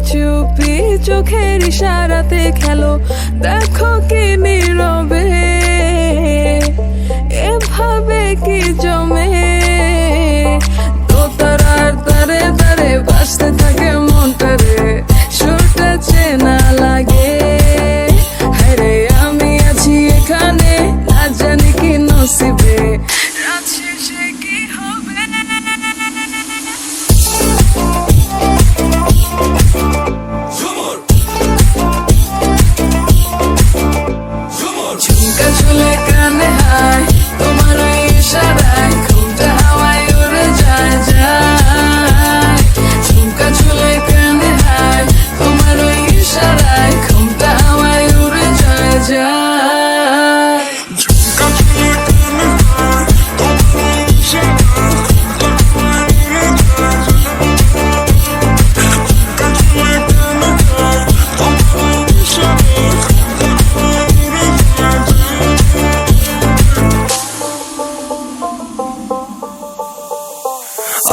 চুপি চোখের ইশারাতে খেলো, দেখো কি নীরবে এভাবে কি জমে। দোতারার তারে তারে বাজতে থাকে মনটারে, সুরটা চেনা লাগে। হায়রে আমি আছি এখানে, না জানি কি নসিবে, রাত শেষে কি হবে। ঝুমকা চুলে কানে হায়, তোমার ওই ইশারায় ঘুমটা হাওয়ায় উড়ে যায় যায়। ঝুমকা চুলে কানে হায়, তোমার ওই ইশারায় ঘুমটা হাওয়ায় উড়ে যায় যায়। ঝুমকা চুলে কানে হায়, তোমার ওই ইশারায় ঘুমটা হাওয়ায় উড়ে যায় যায়। ঝুমকা চুলে কানে হায়, তোমার ওই ইশারায় ঘুমটা হাওয়ায় উড়ে যায় যায়।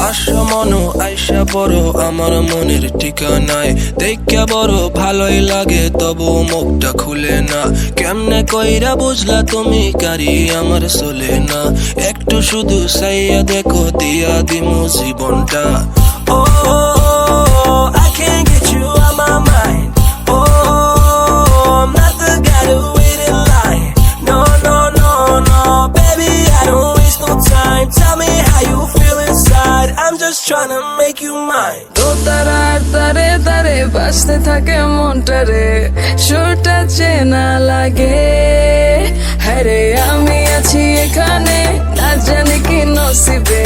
আশা মনো আইসা বড় আমার মনের ঠিকানায়, দেখা বড় ভালোই লাগে তবু মুখটা খুলে না। কেমনে কইরা বুঝলা তুমি কারি আমার চলে না, একটু শুধু চাইয়া দেখো দিয়া দিমু জীবনটা। ও I can't get you out my mind. Oh, I'm not the guy to wait in line. No, no, no, no, baby, I don't waste no time. Tell me how you feel inside. I'm just trying to make you mine. দোতারার তারে তারে বাজতে থাকে মনটারে, সুরটা চেনা লাগে। হায়রে আমি আছি এখানে, না জানি কি নসিবে।